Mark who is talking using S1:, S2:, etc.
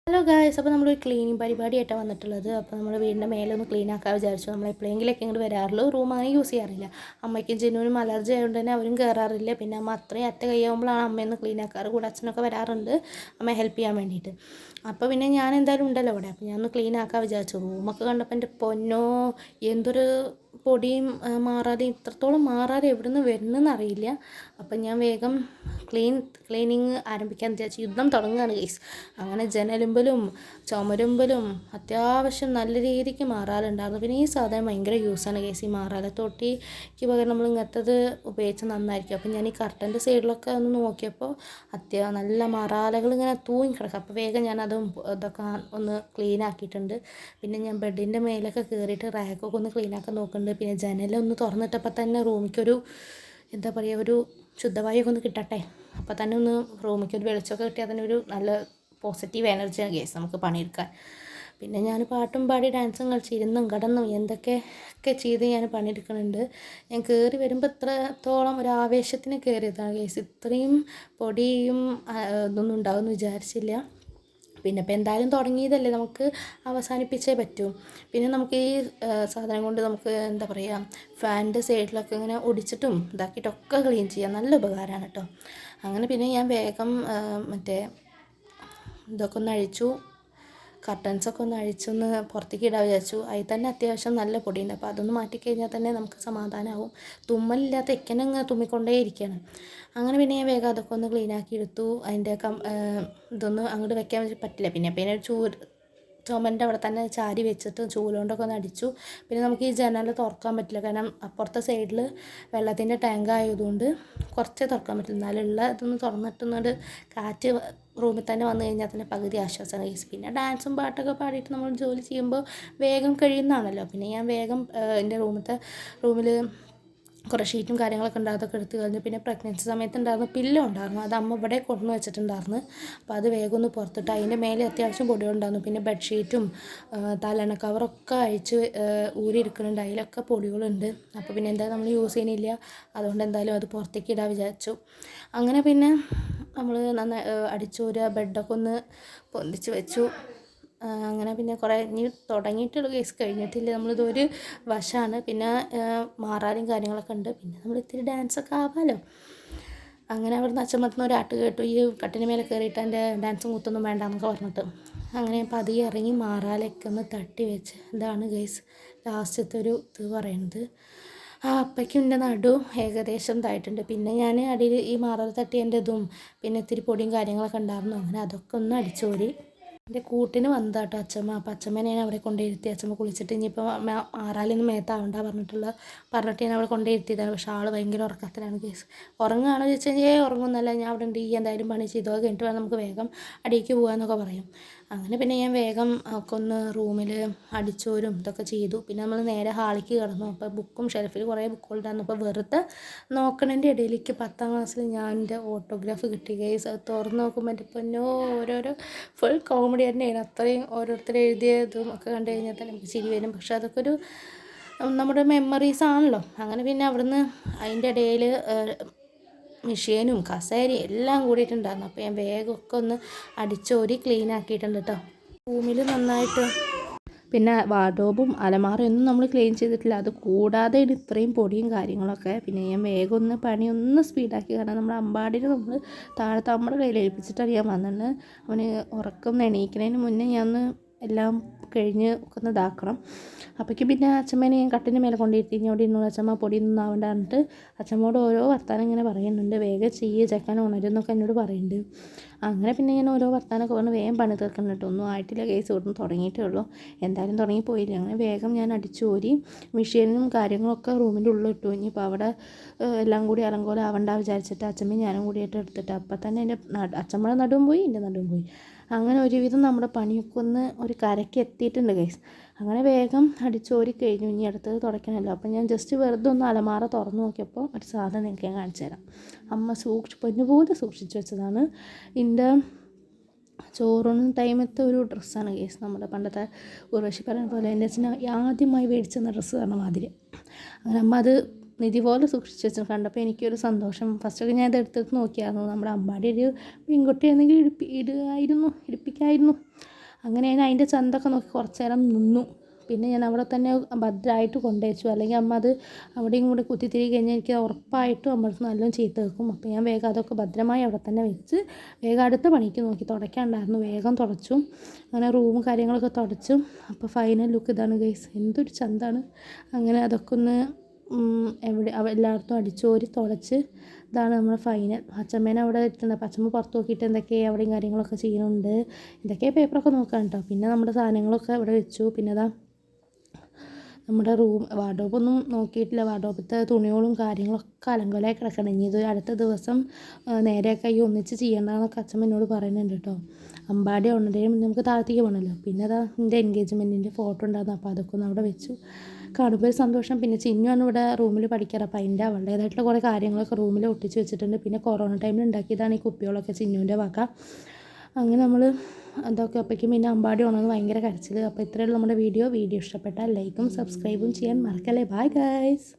S1: Hello guys, അപ്പോൾ നമ്മളൊരു cleaning പരിപാടിയായിട്ടാണ് വന്നിട്ടുള്ളത്. അപ്പോൾ നമ്മൾ വീടിൻ്റെ മേലെ ഒന്ന് ക്ലീൻ ആക്കാൻ വിചാരിച്ചു. നമ്മൾ എപ്പോഴെങ്കിലൊക്കെ ഇങ്ങോട്ട് വരാറുള്ളൂ, റൂം അങ്ങനെ യൂസ് ചെയ്യാറില്ല. അമ്മയ്ക്കും ജനുവിനും അലർജി ആയതുകൊണ്ട് തന്നെ അവരും കയറാറില്ല. പിന്നെ അമ്മ അത്രയും അറ്റ കൈയാകുമ്പോഴാണ് അമ്മയൊന്ന് ക്ലീൻ ആക്കാറ്. കൂടെ അച്ഛനൊക്കെ വരാറുണ്ട് അമ്മയെ ഹെൽപ്പ് ചെയ്യാൻ വേണ്ടിയിട്ട്. അപ്പോൾ പിന്നെ ഞാൻ എന്തായാലും ഉണ്ടല്ലോ ഇവിടെ, അപ്പോൾ ഞാൻ ഒന്ന് ക്ലീൻ ആക്കാൻ വിചാരിച്ചു. റൂമൊക്കെ കണ്ടപ്പോൾ എൻ്റെ പൊന്നോ, എന്തൊരു പൊടിയും മാറാതെ ഇത്രത്തോളം മാറാതെ എവിടെ നിന്ന് വരുന്നതെന്ന് അറിയില്ല. അപ്പം ഞാൻ വേഗം ക്ലീനിങ് ആരംഭിക്കാൻ വിചാരിച്ചു. യുദ്ധം തുടങ്ങുകയാണ് ഗൈസ്. അങ്ങനെ ജനലുമ്പലും ചുമരുമ്പലും അത്യാവശ്യം നല്ല രീതിക്ക് മാറാലുണ്ടായിരുന്നു. പിന്നെ ഈ സാധനം ഭയങ്കര യൂസാണ് ഗൈസ്. ഈ മാറാല തൊട്ടിക്ക് പകരം നമ്മൾ ഇങ്ങനത്തത് ഉപയോഗിച്ച് നന്നായിരിക്കും. അപ്പം ഞാൻ ഈ കർട്ടൻ്റെ സൈഡിലൊക്കെ ഒന്ന് നോക്കിയപ്പോൾ നല്ല മാറാലകൾ ഇങ്ങനെ തൂങ്ങി കിടക്കും. അപ്പോൾ വേഗം ഞാൻ അതും ഇതൊക്കെ ഒന്ന് ക്ലീൻ ആക്കിയിട്ടുണ്ട്. പിന്നെ ഞാൻ ബെഡിൻ്റെ മേലൊക്കെ കയറിയിട്ട് റാക്കൊക്കെ ഒന്ന് ക്ലീൻ ആക്കാൻ നോക്കുന്നുണ്ട്. പിന്നെ ജനലൊന്ന് തുറന്നിട്ടപ്പോൾ തന്നെ റൂമിക്കൊരു എന്താ പറയുക, ഒരു ശുദ്ധവായുവൊക്കെ ഒന്ന് കിട്ടട്ടെ. അപ്പോൾ തന്നെ ഒന്ന് റൂമിലേക്ക് ഒരു വെളിച്ചമൊക്കെ കിട്ടിയാൽ തന്നെ ഒരു നല്ല പോസിറ്റീവ് എനർജിയാണ് കേസ് നമുക്ക് പണിയെടുക്കാൻ. പിന്നെ ഞാൻ പാട്ടും പാടി ഡാൻസും കളിച്ച് ഇരുന്നും കിടന്നും എന്തൊക്കെയൊക്കെ ചെയ്ത് ഞാൻ പണിയെടുക്കുന്നുണ്ട്. ഞാൻ കയറി വരുമ്പോൾ ഇത്രത്തോളം ഒരു ആവേശത്തിന് കയറിയതാണ് കേസ്. ഇത്രയും പൊടിയും ഇതൊന്നും ഉണ്ടാവുമെന്ന് വിചാരിച്ചില്ല. പിന്നെ ഇപ്പോൾ എന്തായാലും തുടങ്ങിയതല്ലേ, നമുക്ക് അവസാനിപ്പിച്ചേ പറ്റൂ. പിന്നെ നമുക്ക് ഈ സാധനം കൊണ്ട് നമുക്ക് എന്താ പറയുക, ഫാനിൻ്റെ സൈഡിലൊക്കെ ഇങ്ങനെ ഒടിച്ചിട്ടും ഇതാക്കിയിട്ടൊക്കെ ക്ലീൻ ചെയ്യാം. നല്ല ഉപകാരമാണ് കേട്ടോ. അങ്ങനെ പിന്നെ ഞാൻ വേഗം മറ്റേ ഇതൊക്കെ ഒന്ന് അഴിച്ചു, കർട്ടൻസൊക്കെ ഒന്ന് അഴിച്ചൊന്ന് പുറത്തേക്ക് ഇടാൻ വിചാരിച്ചു. അതിൽ തന്നെ അത്യാവശ്യം നല്ല പൊടിയുണ്ട്. അപ്പോൾ അതൊന്ന് മാറ്റിക്കഴിഞ്ഞാൽ തന്നെ നമുക്ക് സമാധാനമാവും. തുമ്മലില്ലാത്ത എക്കനങ്ങ് തുമ്മിക്കൊണ്ടേ ഇരിക്കുകയാണ്. അങ്ങനെ പിന്നെ ഞാൻ വേഗം അതൊക്കെ ഒന്ന് ക്ലീനാക്കി എടുത്തു. അതിൻ്റെ ഇതൊന്നും അങ്ങോട്ട് വെക്കാൻ പറ്റില്ല. പിന്നെ ചുമരിൻ്റെ അവിടെ തന്നെ ചാരി വെച്ചിട്ട് ചൂലുകൊണ്ടൊക്കെ ഒന്ന് അടിച്ചു. പിന്നെ നമുക്ക് ഈ ജനൽ തുറക്കാൻ പറ്റില്ല, കാരണം അപ്പുറത്തെ സൈഡിൽ വെള്ളത്തിൻ്റെ ടാങ്ക് ആയതുകൊണ്ട് കുറച്ചേ തുറക്കാൻ പറ്റില്ല. എന്നാലുള്ള ഇതൊന്ന് തുറന്നിട്ടുന്നത് കാറ്റ് റൂമിൽ തന്നെ വന്നു കഴിഞ്ഞാൽ തന്നെ പകുതി ആശ്വാസമാണ് കേസ്. പിന്നെ ഡാൻസും പാട്ടൊക്കെ പാടിയിട്ട് നമ്മൾ ജോലി ചെയ്യുമ്പോൾ വേഗം കഴിയുന്നതാണല്ലോ. പിന്നെ ഞാൻ വേഗം എൻ്റെ റൂമിൽ കുറേ ഷീറ്റും കാര്യങ്ങളൊക്കെ ഉണ്ട്, അതൊക്കെ എടുത്ത് കളഞ്ഞു. പിന്നെ പ്രഗ്നൻസി സമയത്ത് ഉണ്ടായിരുന്നു പില്ലോ ഉണ്ടായിരുന്നു, അത് അമ്മ ഇവിടെ കൊണ്ടു വെച്ചിട്ടുണ്ടായിരുന്നു. അപ്പോൾ അത് വേഗം ഒന്ന് പുറത്തിട്ട് അതിൻ്റെ മേലെ അത്യാവശ്യം പൊടികളുണ്ടായിരുന്നു. പിന്നെ ബെഡ്ഷീറ്റും തലണ കവറൊക്കെ അഴിച്ച് ഊരിയിരിക്കുന്നുണ്ട്, അതിലൊക്കെ പൊടികളുണ്ട്. അപ്പോൾ പിന്നെ എന്തായാലും നമ്മൾ യൂസ് ചെയ്യുന്നില്ല, അതുകൊണ്ട് എന്തായാലും അത് പുറത്തേക്ക് ഇടാൻ വിചാരിച്ചു. അങ്ങനെ പിന്നെ നമ്മൾ നന്നായി അടിച്ചൂര ബെഡൊക്കെ ഒന്ന് പൊന്തിച്ച് വെച്ചു. അങ്ങനെ പിന്നെ കുറേ ഇനി തുടങ്ങിയിട്ടുള്ള കേസ് കഴിഞ്ഞിട്ടില്ല, നമ്മളിതൊരു വശമാണ്. പിന്നെ മാറാലും കാര്യങ്ങളൊക്കെ ഉണ്ട്. പിന്നെ നമ്മൾ ഇത്തിരി ഡാൻസൊക്കെ ആവാമല്ലോ. അങ്ങനെ അവിടുന്ന് അച്ഛമ്മത്തുനിന്ന് ഒരാട്ട് കേട്ടു, ഈ കട്ടിന് മേലെ കയറിയിട്ട് എൻ്റെ ഡാൻസും കുത്തൊന്നും വേണ്ടാന്നൊക്കെ പറഞ്ഞിട്ട്. അങ്ങനെ പതിയെ ഇറങ്ങി മാറാലൊക്കെ ഒന്ന് തട്ടി വെച്ച് ഇതാണ് ഗൈസ് ലാസ്റ്റത്തെ ഒരു ഇത് പറയുന്നത്. അപ്പോഴേക്കും എൻ്റെ നടു ഏകദേശം ഇതായിട്ടുണ്ട്. പിന്നെ ഞാൻ അടിയിൽ ഈ മാറാല തട്ടിയതിൻ്റെ ഇതും പിന്നെ ഇത്തിരി പൊടിയും കാര്യങ്ങളൊക്കെ ഉണ്ടായിരുന്നു. അങ്ങനെ അതൊക്കെ ഒന്ന് അടിച്ചോരി എൻ്റെ കൂട്ടിന് വന്നതാട്ടോ അച്ഛമ്മ. അപ്പോൾ അച്ഛമ്മേനെ ഞാൻ അവിടെ കൊണ്ടുയിരുത്തി. അച്ഛമ്മ കുളിച്ചിട്ട് ഇനിയിപ്പോൾ മാറാലൊന്നും മേത്താവണ്ട പറഞ്ഞിട്ട് ഞാൻ അവിടെ കൊണ്ടുയിരുത്തിയതാണ്. പക്ഷേ ആൾ ഭയങ്കര ഉറക്കത്തിലാണ് കേസ്. ഉറങ്ങുകയാണോ ചോദിച്ചു കഴിഞ്ഞാൽ ഉറങ്ങുന്നല്ല, ഞാൻ അവിടെ ഉണ്ട്, ഈ എന്തായാലും പണി ചെയ്തോ, കഴിഞ്ഞിട്ട് വേണം നമുക്ക് വേഗം അടിയിലേക്ക് പോകാമെന്നൊക്കെ പറയും. അങ്ങനെ പിന്നെ ഞാൻ വേഗം ഒക്കെ ഒന്ന് റൂമിൽ അടിച്ചോരും ഇതൊക്കെ ചെയ്തു. പിന്നെ നമ്മൾ നേരെ ഹാളിലേക്ക് കിടന്നു. അപ്പോൾ ബുക്കും ഷെൽഫിൽ കുറേ ബുക്കുകളുണ്ടായിരുന്നു. അപ്പോൾ വെറുതെ നോക്കണതിൻ്റെ ഇടയിലേക്ക് 10ാം ക്ലാസ്സിൽ ഞാൻ എൻ്റെ ഓട്ടോഗ്രാഫ് കിട്ടി ഗൈസ്. അത് തുറന്ന് നോക്കുമ്പോൾ എൻ്റെ പൊന്നോ, ഓരോരോ ഫുൾ കോമഡി തന്നെയാണ്. അത്രയും ഓരോരുത്തർ എഴുതിയതും ഒക്കെ കണ്ടു കഴിഞ്ഞാൽ തന്നെ നമുക്ക് ചിരി വരും. പക്ഷെ അതൊക്കെ ഒരു നമ്മുടെ മെമ്മറീസ് ആണല്ലോ. അങ്ങനെ പിന്നെ അവിടുന്ന് അതിൻ്റെ ഇടയിൽ മെഷീനും കസേരയും എല്ലാം കൂടിയിട്ടുണ്ടായിരുന്നു. അപ്പോൾ ഞാൻ വേഗമൊക്കെ ഒന്ന് അടിച്ചോരി ക്ലീൻ ആക്കിയിട്ടുണ്ട് കേട്ടോ. റൂമിൽ നന്നായിട്ട് പിന്നെ വാർഡ്രോബും അലമാറയൊന്നും നമ്മൾ ക്ലീൻ ചെയ്തിട്ടില്ല. അത് കൂടാതെ ഇത്രയും പൊടിയും കാര്യങ്ങളൊക്കെ. പിന്നെ ഞാൻ വേഗം ഒന്ന് പണിയൊന്ന് സ്പീഡാക്കി, കാരണം നമ്മുടെ അമ്പാടിയിൽ നമ്മൾ താഴത്തെ നമ്മുടെ കയ്യിൽ ഏൽപ്പിച്ചിട്ടാണ് ഞാൻ വന്നത്. അവന് ഉറക്കം എണീക്കുന്നതിന് മുന്നേ ഞാൻ ഒന്ന് എല്ലാം കഴിഞ്ഞ് ഒക്കെ ഒന്ന് ഇതാക്കണം. അപ്പോഴേക്കും പിന്നെ അച്ഛമ്മേനെ ഞാൻ കട്ടിൻ്റെ മേലെ കൊണ്ടിരുത്തി. ഇങ്ങോട്ട് ഇരുന്നു അച്ഛമ്മ പൊടിയൊന്നും ആവേണ്ട പറഞ്ഞിട്ട് അച്ഛമ്മോട് ഓരോ വർത്താനം ഇങ്ങനെ പറയുന്നുണ്ട്. വേഗം ചെയ്യ് ചെക്കൻ ഉണരുന്നൊക്കെ എന്നോട് പറയുന്നുണ്ട്. അങ്ങനെ പിന്നെ ഞാൻ ഓരോ വർത്താനമൊക്കെ പറഞ്ഞ് വേഗം പണി തീർക്കണം കേട്ടോ. ഒന്നും ആയിട്ടില്ല കേസ്, ഇവിടുന്ന് തുടങ്ങിയിട്ടേ ഉള്ളൂ, എന്തായാലും തുടങ്ങിപ്പോയില്ല. അങ്ങനെ വേഗം ഞാൻ അടിച്ചോരി മെഷീനും കാര്യങ്ങളൊക്കെ റൂമിൻ്റെ ഉള്ളിൽ ഇട്ടു. ഇനിയിപ്പോൾ അവിടെ എല്ലാം കൂടി അലങ്കോലം ആവണ്ട വിചാരിച്ചിട്ട് അച്ഛമ്മയും ഞാനും കൂടിയിട്ട് എടുത്തിട്ട് അപ്പം തന്നെ എൻ്റെ അച്ഛമ്മയുടെ നടുവും പോയി, എൻ്റെ നടുവും പോയി. അങ്ങനെ ഒരുവിധം നമ്മുടെ പണിയൊക്കെ ഒന്ന് ഒരു കരയ്ക്ക് എത്തിയിട്ടുണ്ട് ഗൈസ്. അങ്ങനെ വേഗം അടിച്ചോരി കഴിഞ്ഞു. ഇനി അടുത്തത് തുടയ്ക്കണമല്ലോ. അപ്പം ഞാൻ ജസ്റ്റ് വെറുതെ ഒന്ന് അലമാറ തുറന്നു നോക്കിയപ്പോൾ ഒരു സാധനം എനിക്ക് ഞാൻ കാണിച്ചു തരാം. അമ്മ പൊന്നുപോലെ സൂക്ഷിച്ച് വെച്ചതാണ്. എൻ്റെ ചോറുണ്ണ ടൈമത്തെ ഒരു ഡ്രസ്സാണ് കേസ്. നമ്മുടെ പണ്ടത്തെ ഉർവശി പറയുന്ന പോലെ എൻ്റെ അച്ഛന് ആദ്യമായി മേടിച്ചെന്ന ഡ്രസ്സ് പറഞ്ഞ മാതിരി. അങ്ങനെ അമ്മ അത് നിധി പോലെ സൂക്ഷിച്ച് വെച്ചു. കണ്ടപ്പോൾ എനിക്കൊരു സന്തോഷം. ഫസ്റ്റൊക്കെ ഞാൻ ഇത് എടുത്ത് നോക്കിയായിരുന്നു. നമ്മുടെ അമ്മാടി ഒരു പെൺകുട്ടിയാണെങ്കിൽ ഇടുപ്പിക്കായിരുന്നു. അങ്ങനെ ഞാൻ അതിൻ്റെ ചന്തൊക്കെ നോക്കി കുറച്ച് നേരം നിന്നു. പിന്നെ ഞാൻ അവിടെ തന്നെ ഭദ്രമായിട്ട് കൊണ്ടുവച്ചു. അല്ലെങ്കിൽ അമ്മ അത് അവിടെയും കൂടെ കുത്തിത്തിരി കഴിഞ്ഞാൽ എനിക്ക് ഉറപ്പായിട്ടും അമ്മ നല്ലോണം ചീത്ത വെക്കും. അപ്പോൾ ഞാൻ വേഗം അതൊക്കെ ഭദ്രമായി അവിടെ തന്നെ വെച്ച് വേഗം അടുത്ത പണിക്ക് നോക്കി. തുടയ്ക്കാനുണ്ടായിരുന്നു, വേഗം തുടച്ചു. അങ്ങനെ റൂമും കാര്യങ്ങളൊക്കെ തുടച്ചു. അപ്പോൾ ഫൈനൽ ലുക്ക് ഇതാണ് ഗൈസ്. എന്തൊരു ചന്താണ്. അങ്ങനെ അതൊക്കെ ഒന്ന് എല്ലായിടത്തും അടിച്ചോരി തുടച്ച് ഇതാണ് നമ്മൾ ഫൈനൽ. അച്ചമ്മേനെ അവിടെ എത്തുന്നത്. അപ്പം അച്ചമ്മ പുറത്ത് നോക്കിയിട്ട് എന്തൊക്കെയാണ് അവിടെയും കാര്യങ്ങളൊക്കെ ചെയ്യുന്നുണ്ട്. ഇതൊക്കെ പേപ്പറൊക്കെ നോക്കാം കേട്ടോ. പിന്നെ നമ്മുടെ സാധനങ്ങളൊക്കെ ഇവിടെ വെച്ചു. പിന്നെ അതാ നമ്മുടെ വാർഡ്രോബൊന്നും നോക്കിയിട്ടില്ല. വാർഡ്രോബത്തെ തുണികളും കാര്യങ്ങളൊക്കെ അലങ്കോലമായി കിടക്കണം. ഇനി ഇത് അടുത്ത ദിവസം നേരെയൊക്കെ ഈ ഒന്നിച്ച് ചെയ്യേണ്ടതെന്നൊക്കെ അച്ഛൻ എന്നോട് പറയുന്നുണ്ട് കേട്ടോ. അമ്പാടി ഉണ്ടെങ്കിലും നമുക്ക് താഴത്തേക്ക് പോകണമല്ലോ. പിന്നെ അതാ എൻ്റെ എൻഗേജ്മെൻറ്റിൻ്റെ ഫോട്ടോ ഉണ്ടായിരുന്നു. അപ്പോൾ അതൊക്കെ ഒന്ന് അവിടെ വെച്ചു. കാണുമ്പോൾ ഒരു സന്തോഷം. പിന്നെ ചിന്നുവാണ് ഇവിടെ റൂമിൽ പഠിക്കാറ്. അപ്പോൾ അതിൻ്റെ അവളുടേതായിട്ടുള്ള കുറേ കാര്യങ്ങളൊക്കെ റൂമിൽ ഒട്ടിച്ച് വെച്ചിട്ടുണ്ട്. പിന്നെ കൊറോണ ടൈമിൽ ഉണ്ടാക്കിയതാണ് ഈ കുപ്പികളൊക്കെ ചിന്നുവിൻ്റെ വക. അങ്ങനെ നമ്മൾ അതൊക്കെ അപ്പോഴേക്കും പിന്നെ അമ്പാടി ഉണർന്ന് ഭയങ്കര കരച്ചിൽ. അപ്പോൾ ഇത്രയുള്ള നമ്മുടെ വീഡിയോ ഇഷ്ടപ്പെട്ടാൽ ലൈക്കും സബ്സ്ക്രൈബും ചെയ്യാൻ മറക്കല്ലേ. Bye guys.